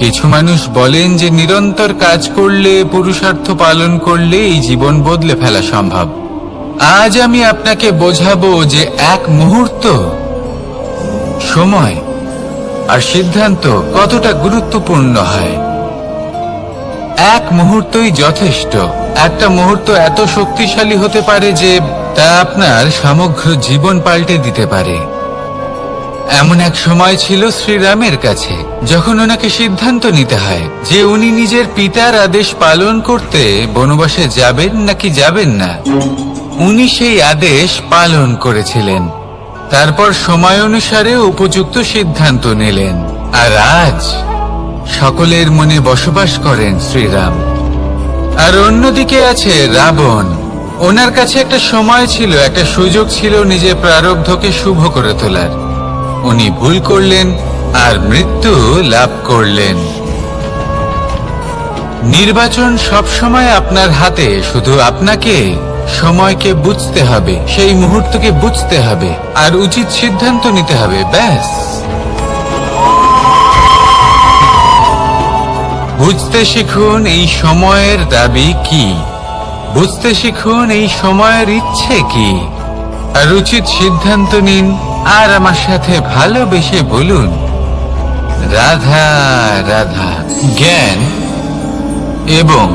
কিছু মানুষ বলেন যে নিরন্তর কাজ করলে, পুরুষার্থ পালন করলে এই জীবন বদলে ফেলা সম্ভব। আজ আমি আপনাকে বোঝাবো যে এক মুহূর্ত, সময় আর সিদ্ধান্ত কতটা গুরুত্বপূর্ণ হয়। এক মুহূর্তই যথেষ্ট। একটা মুহূর্ত এত শক্তিশালী হতে পারে যে তা আপনার সমগ্র জীবন পাল্টে দিতে পারে। এমন এক সময় ছিল শ্রীরামের কাছে, যখন ওনাকে সিদ্ধান্ত নিতে হয় যে উনি নিজের পিতার আদেশ পালন করতে বনবাসে যাবেন নাকি যাবেন না। উনি সেই আদেশ পালন করেছিলেন, তারপর সময় অনুসারে উপযুক্ত সিদ্ধান্ত নিলেন। আর আজ সকলের মনে বসবাস করেন শ্রীরাম। আর অন্যদিকে আছে রাবণ। ওনার কাছে একটা সময় ছিল, একটা সুযোগ ছিল নিজের প্রারব্ধকে শুভ করে তোলার। উনি ভুল করলেন আর মৃত্যু লাভ করলেন। নির্বাচন সবসময় আপনার হাতে, শুধু আপনাকে সময়কে বুঝতে হবে, সেই মুহূর্তকে বুঝতে হবে আর উচিত সিদ্ধান্ত নিতে হবে, ব্যাস। বুঝতে শিখুন এই সময়ের দাবি কি, বুঝতে শিখুন এই সময়ের ইচ্ছে কি, আর উচিত সিদ্ধান্ত নিন। আর আমার সাথে ভালোবেসে বলুন, রাধা রাধা। জ্ঞান এবং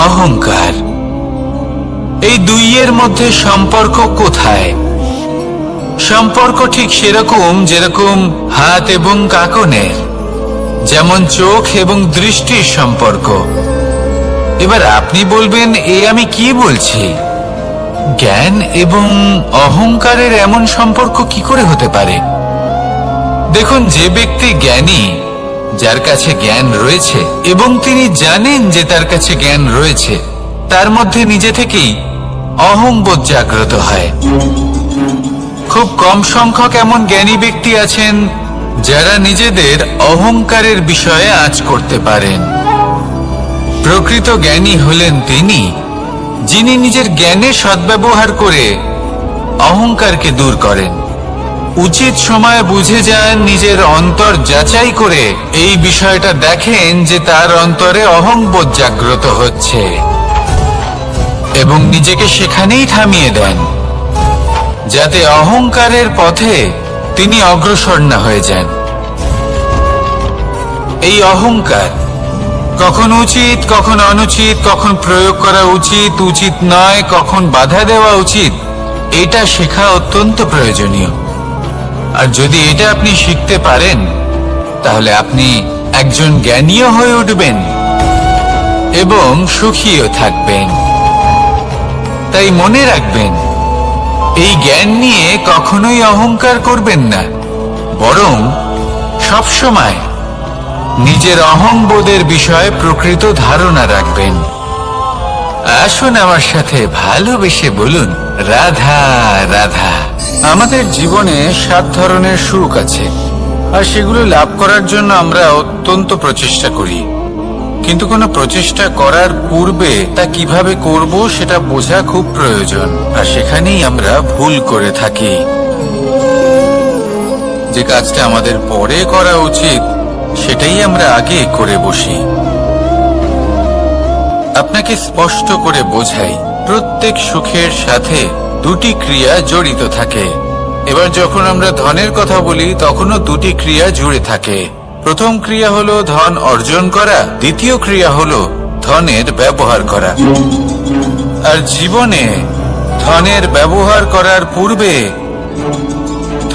অহংকার, এই দুইয়ের মধ্যে সম্পর্ক কোথায়? সম্পর্ক ঠিক সেরকম যেরকম হাত এবং কাঁকনের, যেমন চোখ এবং দৃষ্টির সম্পর্ক। এবার আপনি বলবেন, এ আমি কি বলছি? জ্ঞান এবং অহংকারের এমন সম্পর্ক কি করে হতে পারে? দেখুন, যে ব্যক্তি জ্ঞানী, যার কাছে জ্ঞান রয়েছে এবং তিনি জানেন যে তার কাছে জ্ঞান রয়েছে, তার মধ্যে নিজে থেকেই অহংবোধ জাগ্রত হয়। খুব কম সংখ্যক এমন জ্ঞানী ব্যক্তি আছেন যারা নিজেদের অহংকারের বিষয়ে আঁচ করতে পারেন। প্রকৃত জ্ঞানী হলেন তিনি, যিনি নিজের জ্ঞানের সদ্ব্যবহার করে অহংকারকে দূর করেন। উচিত সময় বুঝে যান, নিজের অন্তর যাচাই করে এই বিষয়টা দেখেন যে তার অন্তরে অহংবোধ জাগ্রত হচ্ছে এবং নিজেকে সেখানেই থামিয়ে দেন, যাতে অহংকারের পথে তিনি অগ্রসর না হয়ে যান। এই অহংকার কখন উচিত, কখন অনুচিত, কখন প্রয়োগ করা উচিত, উচিত নয়, কখন বাধা দেওয়া উচিত, এটা শেখা অত্যন্ত প্রয়োজনীয়। আর যদি এটা আপনি শিখতে পারেন, তাহলে আপনি একজন জ্ঞানীও হয়ে উঠবেন এবং সুখীও থাকবেন। তাই মনে রাখবেন, এই জ্ঞান নিয়ে কখনোই অহংকার করবেন না, বরং সবসময় নিজের অহংবোধের বিষয়ে প্রকৃত ধারণা রাখবেন। আসুন আমার সাথে ভালোবেসে বলুন, রাধা রাধা। আমাদের জীবনে 7 ধরনের সুখ আছে, আর সেগুলো লাভ করার জন্য আমরা অত্যন্ত প্রচেষ্টা করি। কিন্তু কোনো প্রচেষ্টা করার পূর্বে তা কিভাবে করব সেটা বোঝা খুব প্রয়োজন, আর সেখানেই আমরা ভুল করে থাকি। যে কাজটা আমাদের পরে করা উচিত, সেটাই আমরা আগে করে বসি। আপনাকে স্পষ্ট করে বোঝাই, প্রত্যেক সুখের সাথে 2টি ক্রিয়া জড়িত থাকে। এবার যখন আমরা ধনের কথা বলি, তখনও 2টি ক্রিয়া জুড়ে থাকে। প্রথম ক্রিয়া হলো ধন অর্জন করা, দ্বিতীয় ক্রিয়া হলো ধনের ব্যবহার করা। আর জীবনে ধনের ব্যবহার করার পূর্বে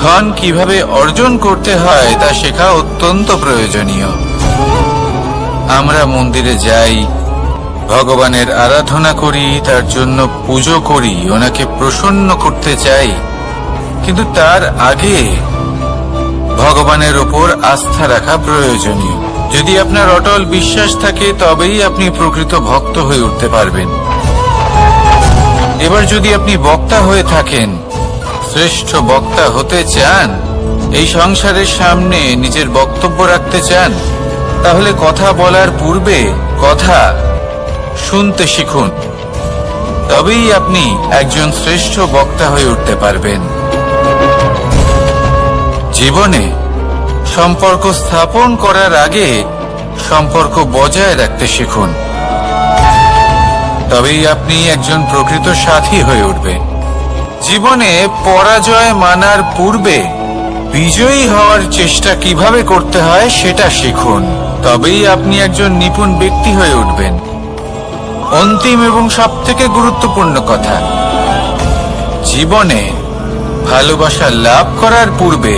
ধন কিভাবে অর্জন করতে হয় তা শেখা অত্যন্ত প্রয়োজনীয়। আমরা মন্দিরে যাই, ভগবানের আরাধনা করি, তার জন্য পুজো করি, ওনাকে প্রসন্ন করতে চাই, কিন্তু তার আগে ভগবানের উপর আস্থা রাখা প্রয়োজনীয়। যদি আপনার অটল বিশ্বাস থাকে, তবেই আপনি প্রকৃত ভক্ত হয়ে উঠতে পারবেন। এবার যদি আপনি বক্তা হয়ে থাকেন, শ্রেষ্ঠ বক্তা হতে চান, এই সংসারের সামনে নিজের বক্তব্য রাখতে চান, তাহলে কথা বলার পূর্বে কথা শুনতে শিখুন। তবেই আপনি একজন শ্রেষ্ঠ বক্তা হয়ে উঠতে পারবেন। জীবনে সম্পর্ক স্থাপন করার আগে সম্পর্ক বজায় রাখতে শিখুন। তবেই আপনি একজন প্রকৃত সাথী হয়ে উঠবেন। জীবনে পরাজয় মানার পূর্বে বিজয়ী হওয়ার চেষ্টা কিভাবে করতে হয় সেটা শিখুন। তবেই আপনি একজন নিপুণ ব্যক্তি হয়ে উঠবেন। অন্তিম এবং সবথেকে গুরুত্বপূর্ণ কথা, জীবনে ভালোবাসা লাভ করার পূর্বে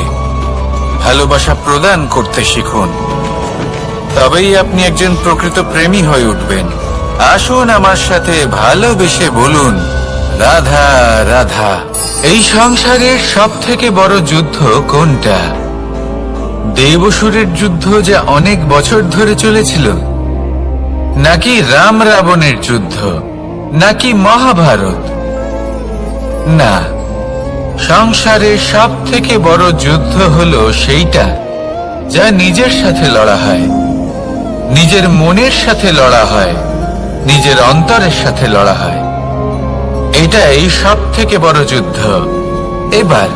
ভালোবাসা প্রদান করতে শিখুন। তবেই আপনি একজন প্রকৃত প্রেমী হয়ে উঠবেন। আসুন আমার সাথে ভালোবেসে বলুন, রাধা রাধা। এই সংসারের সব থেকে বড় যুদ্ধ কোনটা? দেবসুরের যুদ্ধ যা অনেক বছর ধরে চলেছিল, নাকি রাম রাবণের যুদ্ধ, নাকি মহাভারত? না, সংসারের সব থেকে বড় যুদ্ধ হলো সেইটা যা নিজের সাথে লড়া হয়, নিজের মনের সাথে লড়া হয়, নিজের অন্তরের সাথে লড়া হয়। এটাই সব থেকে বড় যুদ্ধ। এবার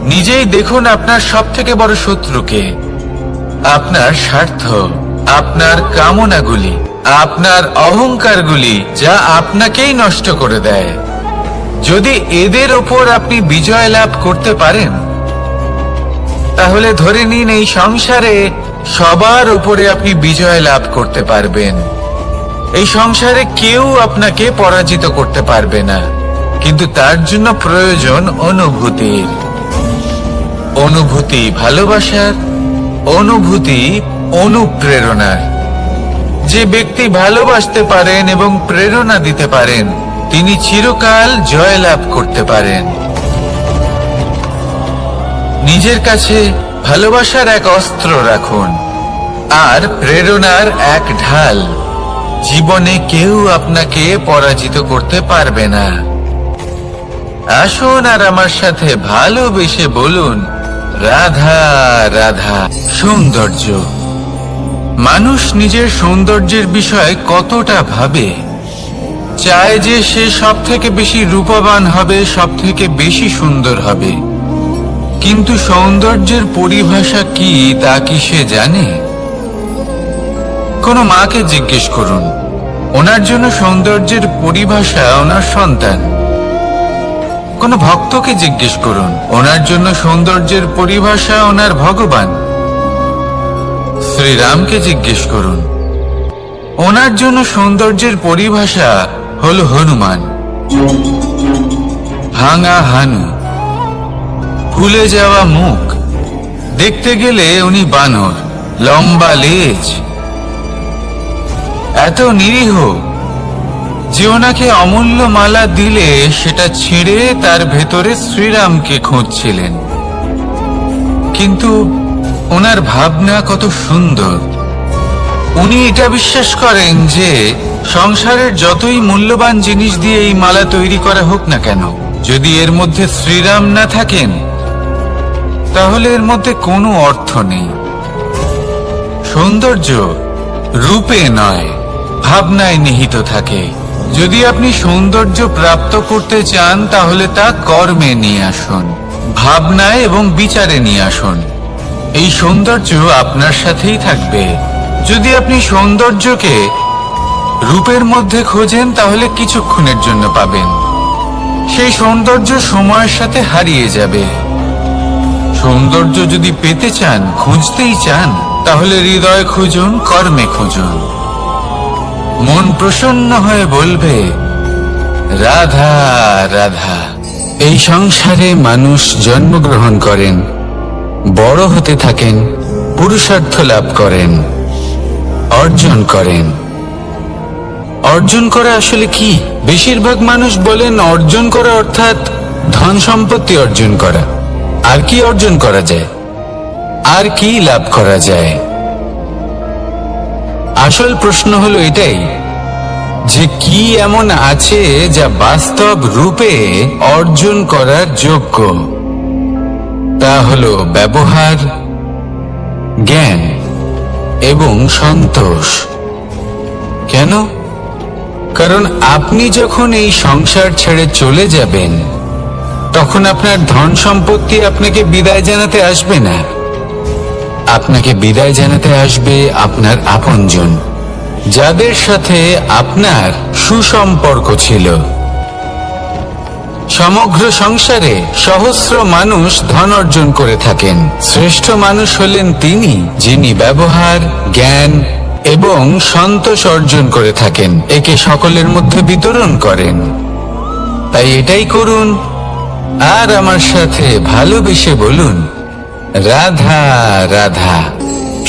নিজেই দেখুন আপনার সব থেকে বড় শত্রুকে। আপনার স্বার্থ, আপনার কামনাগুলি, আপনার অহংকারগুলি, যা আপনাকেই নষ্ট করে দেয়। যদি এদের ওপর আপনি বিজয় লাভ করতে পারেন, তাহলে ধরে নিন এই সংসারে সবার উপরে আপনি বিজয় লাভ করতে পারবেন। এই সংসারে কেউ আপনাকে পরাজিত করতে পারবে না, কিন্তু তার জন্য প্রয়োজন অনুভূতির। অনুভূতি ভালোবাসার, অনুভূতি অনুপ্রেরণার। যে ব্যক্তি ভালোবাসতে পারেন এবং প্রেরণা দিতে পারেন, তিনি চিরকাল জয়লাভ করতে পারেন। নিজের কাছে ভালোবাসার এক অস্ত্র রাখুন আর প্রেরণার এক ঢাল। জীবনে কেউ আপনাকে পরাজিত করতে পারবে না। আসুন আর আমার সাথে ভালোবেসে বলুন, রাধা রাধা। সৌন্দর্য। মানুষ নিজের সৌন্দর্যের বিষয়ে কতটা ভাবে, চায় যে সে সব থেকে বেশি রূপবান হবে, সব থেকে বেশি সুন্দর হবে। কিন্তু সৌন্দর্যের পরিভাষা কি তা কি সে জানে? কোনো মাকে জিজ্ঞেস করুন, ওনার জন্য সৌন্দর্যের পরিভাষা ওনার সন্তান। কোনো ভক্তকে জিজ্ঞেস করুন, ওনার জন্য সৌন্দর্যের পরিভাষা ওনার ভগবান। শ্রীরামকে জিজ্ঞেস করুন, ওনার জন্য সৌন্দর্যের পরিভাষা হলো হনুমান। ভাঙা হানু, ফুলে যাওয়া মুখ, দেখতে গেলে উনি বানর, লম্বা লেজ, এত নিরীহ যে ওনাকে অমূল্য মালা দিলে সেটা ছিঁড়ে তার ভেতরে শ্রীরামকে খুঁজছিলেন। কিন্তু ওনার ভাবনা কত সুন্দর। উনি এটা বিশ্বাস করেন যে সংসারের যতই মূল্যবান জিনিস দিয়ে এই মালা তৈরি করা হোক না কেন, যদি এর মধ্যে শ্রীরাম না থাকেন, তাহলে এর মধ্যে কোনো অর্থ নেই। সৌন্দর্য রূপে নয়, ভাবনায় নিহিত থাকে। যদি আপনি সৌন্দর্য প্রাপ্ত করতে চান, তাহলে তা কর্মে নিয়ে আসুন, ভাবনায় এবং বিচারে নিয়ে আসুন। এই সৌন্দর্য আপনার সাথেই থাকবে। যদি আপনি সৌন্দর্যকে রূপের মধ্যে খোঁজেন, তাহলে কিছুক্ষণের জন্য পাবেন। সেই সৌন্দর্য সময়ের সাথে হারিয়ে যাবে। সৌন্দর্য যদি পেতে চান, খুঁজতেই চান, তাহলে হৃদয় খুঁজুন, কর্মে খুঁজুন। মন প্রসন্ন হয়ে বলবে, রাধা রাধা। এই সংসারে মানুষ জন্মগ্রহণ করেন, বড় হতে থাকেন, পুরুষার্থ লাভ করেন, অর্জন করেন। অর্জন করা আসলে কি? বেশিরভাগ মানুষ বলেন অর্জন করা অর্থাৎ ধন সম্পত্তি অর্জন করা। আর কি অর্জন করা যায়? আর কি লাভ করা যায়? আসল প্রশ্ন হলো এটাই যে কি এমন আছে যা বাস্তব রূপে অর্জন করার যোগ্য। তা হলো ব্যবহার, জ্ঞান এবং সন্তোষ। কেন? কারণ আপনি যখন এই সংসার ছেড়ে চলে যাবেন, তখন আপনার ধন সম্পত্তি আপনাকে বিদায় জানাতে আসবে না। আপনাকে বিদায় জানাতে আসবে আপনার আপনজন, যাদের সাথে আপনার সুসম্পর্ক ছিল। সমগ্র সংসারে সহস্র মানুষ ধন অর্জন করে থাকেন। শ্রেষ্ঠ মানুষ হলেন তিনি যিনি ব্যবহার, জ্ঞান এবং সন্তোষ অর্জন করে থাকেন, একে সকলের মধ্যে বিতরণ করেন। তাই এটাই করুন আর আমার সাথে ভালোবেসে বলুন, রাধা রাধা।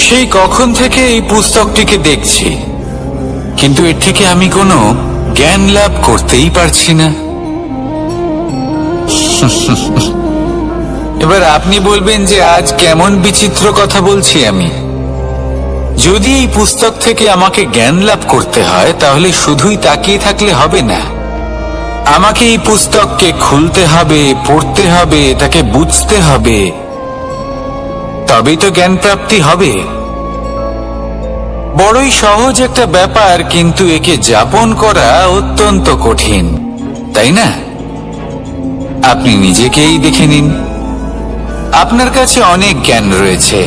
সেই কখন থেকে এই পুস্তকটিকে দেখছি, কিন্তু এর থেকে আমি কোনো জ্ঞান লাভ করতেই পারছি না। এবার আপনি বলবেন যে আজ কেমন বিচিত্র কথা বলছি আমি। যদি এই পুস্তক থেকে আমাকে জ্ঞান লাভ করতে হয়, তাহলে শুধুই তাকিয়ে থাকলে হবে না। আমাকে এই পুস্তককে খুলতে হবে, পড়তে হবে, তাকে বুঝতে হবে, তবেই তো জ্ঞান প্রাপ্তি হবে। বড়ই সহজ একটা ব্যাপার, কিন্তু একে যাপন করা অত্যন্ত কঠিন, তাই না? আপনি নিজেকেই দেখে নিন। আপনার কাছে অনেক জ্ঞান রয়েছে।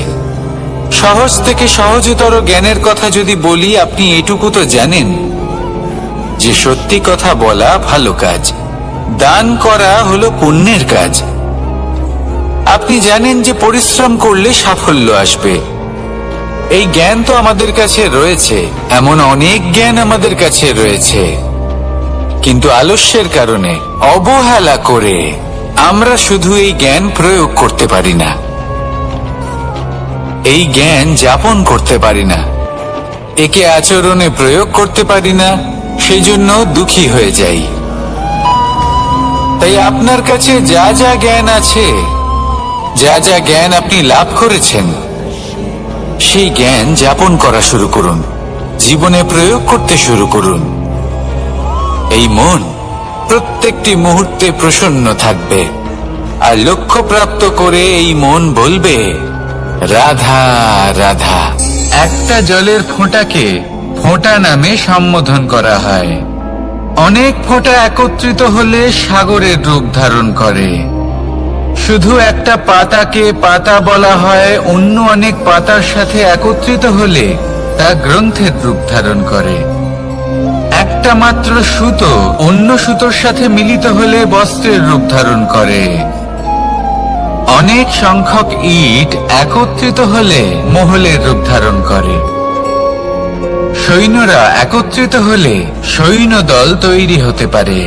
সহজ থেকে সহজতর জ্ঞানের কথা যদি বলি, আপনি এটুকু তো জানেন যে সত্যি কথা বলা ভালো কাজ, দান করা হলো পুণ্যের কাজ। আপনি জানেন যে পরিশ্রম করলে সাফল্য আসবে। এই জ্ঞান তো আমাদের কাছে রয়েছে, এমন অনেক জ্ঞান আমাদের কাছে রয়েছে, কিন্তু আলস্যের কারণে, অবহেলা করে আমরা শুধু এই জ্ঞান প্রয়োগ করতে পারি না, এই জ্ঞান যাপন করতে পারি না, একে আচরণে প্রয়োগ করতে পারি না, সেই জন্য দুঃখী হয়ে যাই। তাই আপনার কাছে যা যা জ্ঞান আছে, যা যা জ্ঞান আপনি লাভ করেছেন, সেই জ্ঞান যাপন করা শুরু করুন, জীবনে প্রয়োগ করতে শুরু করুন। এই মন প্রত্যেকটি মুহূর্তে প্রসন্ন থাকবে, আর লক্ষ্য প্রাপ্ত করে এই মন বলবে, রাধা রাধা। একটা জলের ফোঁটাকে ফোঁটা নামে সম্বোধন করা হয়। অনেক ফোঁটা একত্রিত হলে সাগরের রূপ ধারণ করে। শুধু একটা পাতাকে পাতা বলা হয়, অন্য অনেক পাতার সাথে একত্রিত হলে তা গ্রন্থের রূপ ধারণ করে। একটা মাত্র সুতো অন্য সুতোর সাথে মিলিত হলে বস্ত্রের রূপ ধারণ করে। অনেক সংখ্যক ইট একত্রিত হলে মহলের রূপ ধারণ করে। সৈন্যরা একত্রিত হলে সৈন্যদল তৈরি হতে পারে।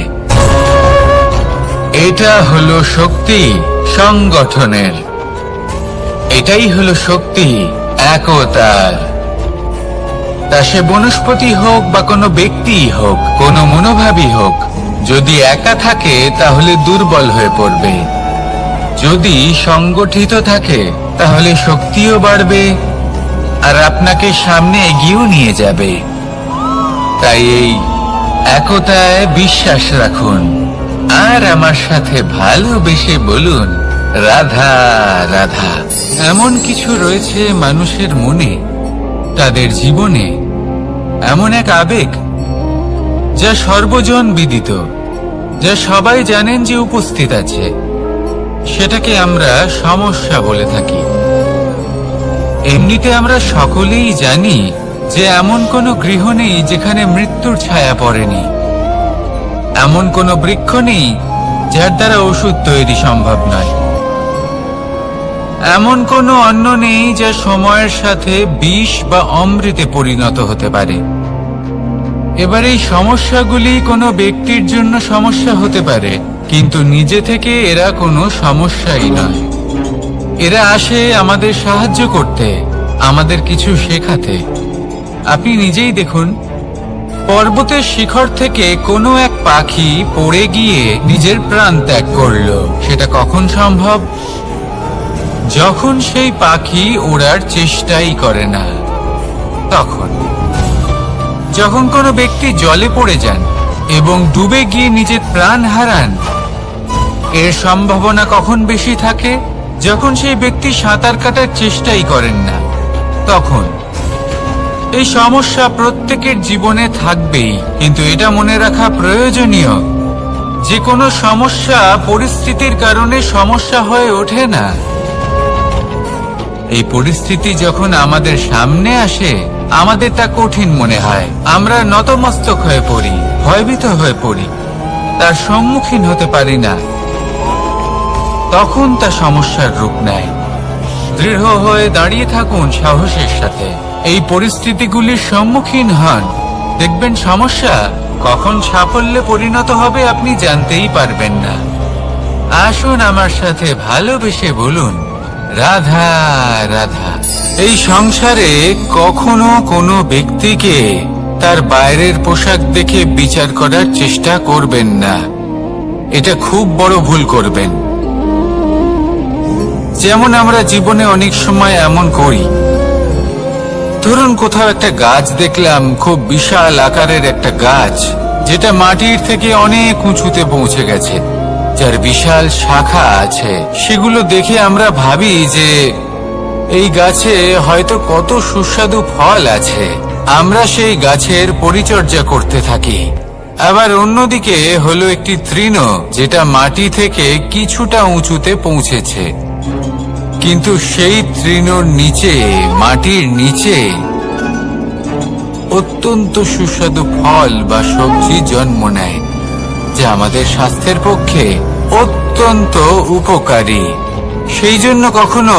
এটা হলো শক্তি সংগঠনের, এটাই হলো শক্তি একতার। তা সে বনস্পতি হোক বা কোনো ব্যক্তি হোক, কোনো মনোভাবই হোক, যদি একা থাকে তাহলে দুর্বল হয়ে পড়বে। যদি সংগঠিত থাকে তাহলে শক্তিও বাড়বে আর আপনাকে সামনে এগিয়েও নিয়ে যাবে। তাই এই একতায় বিশ্বাস রাখুন আর আমার সাথে ভালোবেসে বলুন, রাধা রাধা। এমন কিছু রয়েছে মানুষের মনে, তাদের জীবনে এমন এক আবেগ যা সর্বজন বিদিত, যা সবাই জানেন যে উপস্থিত আছে, সেটাকে আমরা সমস্যা বলে থাকি। এমনিতে আমরা সকলেই জানি যে এমন কোনো গৃহ নেই যেখানে মৃত্যুর ছায়া পড়েনি, এমন কোনো বৃক্ষ নেই যার দ্বারা ওষুধ তৈরি সম্ভব নয়, এমন কোনো অন্ন নেই যা সময়ের সাথে বিষ বা অমৃতে পরিণত হতে পারে। এবার এই সমস্যাগুলি কোনো ব্যক্তির জন্য সমস্যা হতে পারে, কিন্তু নিজে থেকে এরা কোনো সমস্যাই নয়। এরা আসে আমাদের সাহায্য করতে, আমাদের কিছু শেখাতে। আপনি নিজেই দেখুন, পর্বতের শিখর থেকে কোনো এক পাখি পড়ে গিয়ে নিজের প্রাণ ত্যাগ করলো। সেটা কখন সম্ভব? যখন সেই পাখি ওড়ার চেষ্টাই করে না। তখন যখন কোনো ব্যক্তি জলে পড়ে যান এবং ডুবে গিয়ে নিজের প্রাণ হারান, এর সম্ভাবনা কখন বেশি থাকে? যখন সেই ব্যক্তি সাঁতার কাটার চেষ্টাই করেন না। তখন এই সমস্যা প্রত্যেকের জীবনে থাকবেই, কিন্তু এটা মনে রাখা প্রয়োজনীয় যে কোনো সমস্যা পরিস্থিতির কারণে সমস্যা হয়ে ওঠে না। এই পরিস্থিতি যখন আমাদের সামনে আসে, আমাদের তা কঠিন মনে হয়। আমরা নতমস্তক হয়ে পড়ি, ভয়ভীত হয়ে পড়ি, তার সম্মুখীন হতে পারি না। তখন তা সমস্যার রূপ নেয়। দৃঢ় হয়ে দাঁড়িয়ে থাকুন সাহসের সাথে, এই পরিস্থিতিগুলির সম্মুখীন হন। দেখবেন সমস্যা কখন সাফল্যে পরিণত হবে আপনি জানতেই পারবেন না। আসুন আমার সাথে ভালোবেসে বলুন, রাধা রাধা। এই সংসারে কখনো কোনো ব্যক্তিকে তার বাইরের পোশাক দেখে বিচার করার চেষ্টা করবেন না। এটা খুব বড় ভুল করবেন। যেমন আমরা জীবনে অনেক সময় এমন করি, ধরুন কোথাও একটা গাছ দেখলাম, খুব বিশাল আকারের একটা গাছ, যেটা মাটির থেকে অনেক উঁচুতে পৌঁছে গেছে, যার বিশাল শাখা আছে। সেগুলো দেখে আমরা ভাবি যে এই গাছে হয়তো কত সুস্বাদু ফল আছে। আমরা সেই গাছের পরিচর্যা করতে থাকি। আবার অন্যদিকে হলো একটি তৃণ, যেটা মাটি থেকে কিছুটা উঁচুতে পৌঁছেছে, কিন্তু সেই তৃণর নিচে, মাটির নিচে অত্যন্ত সুস্বাদু ফল বা সবজি জন্ম নেয়, যা আমাদের স্বাস্থ্যের পক্ষে অত্যন্ত উপকারী। সেই জন্য কখনো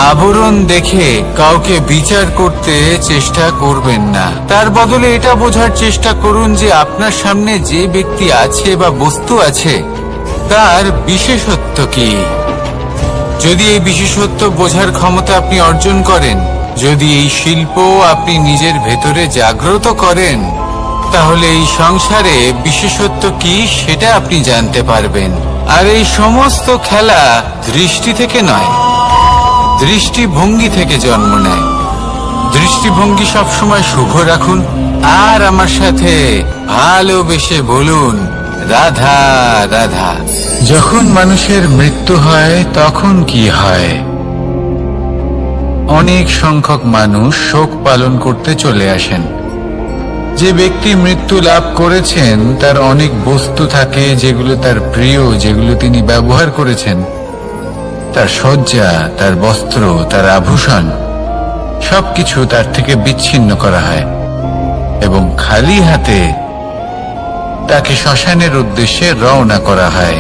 আবরণ দেখে কাউকে বিচার করতে চেষ্টা করবেন না। তার বদলে এটা বোঝার চেষ্টা করুন যে আপনার সামনে যে ব্যক্তি আছে বা বস্তু আছে, তার বিশেষত্ব কি। যদি এই বিশেষত্ব বোঝার ক্ষমতা আপনি অর্জন করেন, যদি এই শিল্প আপনি নিজের ভেতরে জাগ্রত করেন, তাহলে এই সংসারে বিশেষত্ব কি সেটা আপনি জানতে পারবেন। আর এই সমস্ত খেলা দৃষ্টি থেকে নয়, দৃষ্টিভঙ্গি থেকে জন্ম নেয়। দৃষ্টিভঙ্গি সবসময় শুভ রাখুন, আর আমার সাথে ভালোবেসে বলুন, রাধা রাধা। যখন মানুষের মৃত্যু হয় তখন কি হয়? অনেক সংখ্যক মানুষ শোক পালন করতে চলে আসেন। যে ব্যক্তি মৃত্যু লাভ করেছেন তার অনেক বস্তু থাকে যেগুলো তার প্রিয়, যেগুলো তিনি ব্যবহার করেছেন। তার শয্যা, তার বস্ত্র, তার আভূষণ সবকিছু তার থেকে বিচ্ছিন্ন করা হয় এবং খালি হাতে তাকে শ্মশানের উদ্দেশ্যে রওনা করা হয়।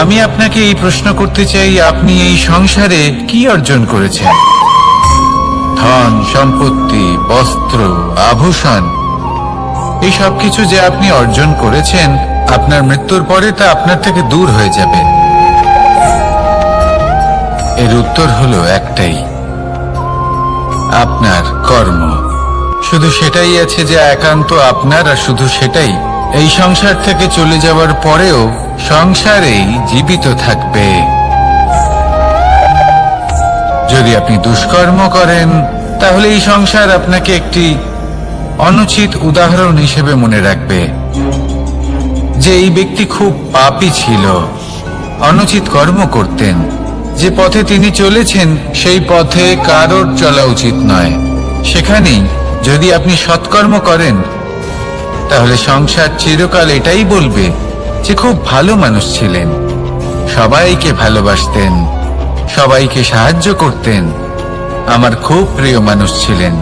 আমি আপনাকে এই প্রশ্ন করতে চাই, আপনি এই সংসারে কি অর্জন করেছেন? ধন সম্পত্তি, বস্ত্র, আভূষণ, এই সবকিছু যে আপনি অর্জন করেছেন, আপনার মৃত্যুর পরে তা আপনার থেকে দূর হয়ে যাবে। এর উত্তর হলো একটাই, আপনার কর্ম। শুধু সেটাই আছে যে একান্ত আপনার, আর শুধু সেটাই এই সংসার থেকে চলে যাওয়ার পরেও সংসারেই জীবিত থাকবে। যদি আপনি দুষ্কর্ম করেন, তাহলে এই সংসার আপনাকে একটি অনুচিত উদাহরণ হিসেবে মনে রাখবে যে এই ব্যক্তি খুব পাপী ছিল, অনুচিত কর্ম করতেন। যে পথে তিনি চলেছেন সেই পথে কারোর চলা উচিত নয়। সেখানেই যদি আপনি সৎকর্ম করেন, তাহলে সংসার চিরকাল এটাই বলবে যে খুব ভালো মানুষ ছিলেন, সবাইকে ভালোবাসতেন, সবাইকে সাহায্য করতেন, আমার খুব প্রিয় মানুষ ছিলেন।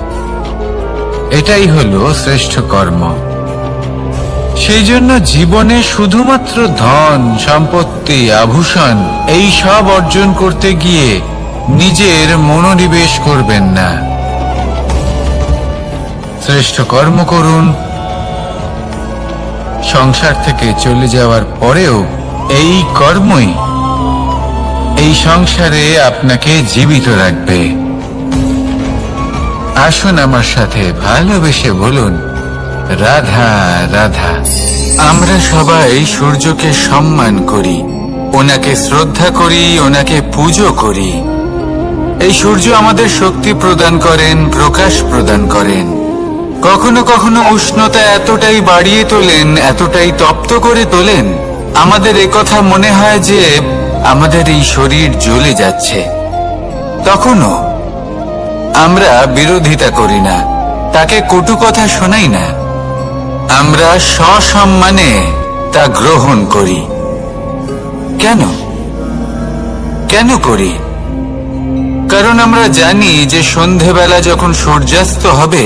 এটাই হলো শ্রেষ্ঠ কর্ম। সেই জন্য জীবনে শুধুমাত্র ধন সম্পত্তি, আভূষণ এই সব অর্জন করতে গিয়ে নিজের মনোনিবেশ করবেন না। শ্রেষ্ঠ কর্ম করুন। সংসার থেকে চলে যাওয়ার পরেও এই কর্মই এই সংসারে আপনাকে জীবিত রাখবে। আসুন আমার সাথে ভালোবেসে বলুন, রাধা রাধা। আমরা সবাই সূর্যকে সম্মান করি, ওনাকে শ্রদ্ধা করি, ওনাকে পুজো করি। এই সূর্য আমাদের শক্তি প্রদান করেন, প্রকাশ প্রদান করেন। কখনো কখনো উষ্ণতা এতটাই বাড়িয়ে তোলেন, এতটাই তপ্ত করে তোলেন, আমাদের একথা মনে হয় যে আমাদের এই শরীর জ্বলে যাচ্ছে। তখনও আমরা বিরোধিতা করি না, তাকে কটু কথা শোনাই না, আমরা সসম্মানে তা গ্রহণ করি। কেন? কেন করি? কারণ আমরা জানি যে সন্ধেবেলা যখন সূর্যাস্ত হবে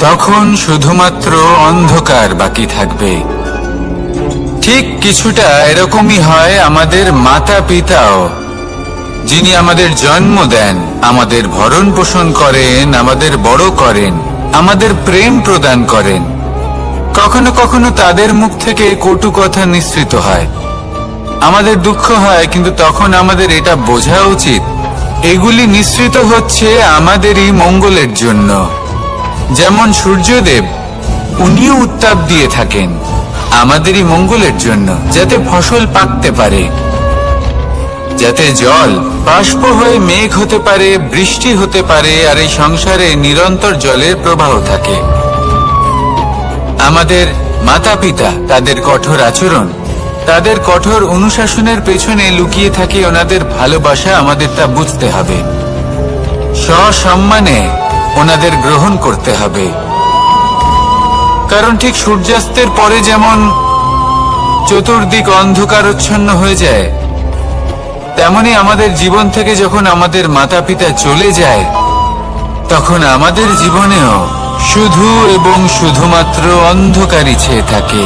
তখন শুধুমাত্র অন্ধকার বাকি থাকবে। ঠিক কিছুটা এরকমই হয় আমাদের মাতা পিতাও, যিনি আমাদের জন্ম দেন, আমাদের ভরণ পোষণ করেন, আমাদের বড় করেন, আমাদের প্রেম প্রদান করেন। কখনো কখনো তাদের মুখ থেকে কটু কথা নিঃসৃত হয়, আমাদের দুঃখ হয়, কিন্তু তখন আমাদের এটা বোঝা উচিত এগুলি নিঃসৃত হচ্ছে আমাদেরই মঙ্গলের জন্য। যেমন সূর্যদেব, উনিও উত্তাপ দিয়ে থাকেন আমাদেরই মঙ্গলের জন্য, যাতে ফসল পাকতে পারে, যাতে জল বাষ্প হয়ে মেঘ হতে পারে, বৃষ্টি হতে পারে, আর এই সংসারে নিরন্তর জলের প্রবাহ থাকে। আমাদের মাতা পিতা, তাদের কঠোর আচরণ, তাদের কঠোর অনুশাসনের পেছনে লুকিয়ে থাকে ওনাদের ভালোবাসা। আমাদের তা বুঝতে হবে, সসম্মানে ওনাদের গ্রহণ করতে হবে। কারণ ঠিক সূর্যাস্তের পরে যেমন চতুর্দিক অন্ধকারচ্ছন্ন হয়ে যায়, তেমনি আমাদের জীবন থেকে যখন আমাদের মাতা পিতা চলে যায় তখন আমাদের জীবনেও শুধু এবং শুধুমাত্র অন্ধকারই ছেয়ে থাকে।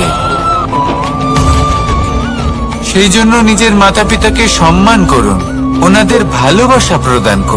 সেই জন্য নিজের মাতা পিতাকে সম্মান করুন, ওনাদের ভালোবাসা প্রদান করুন।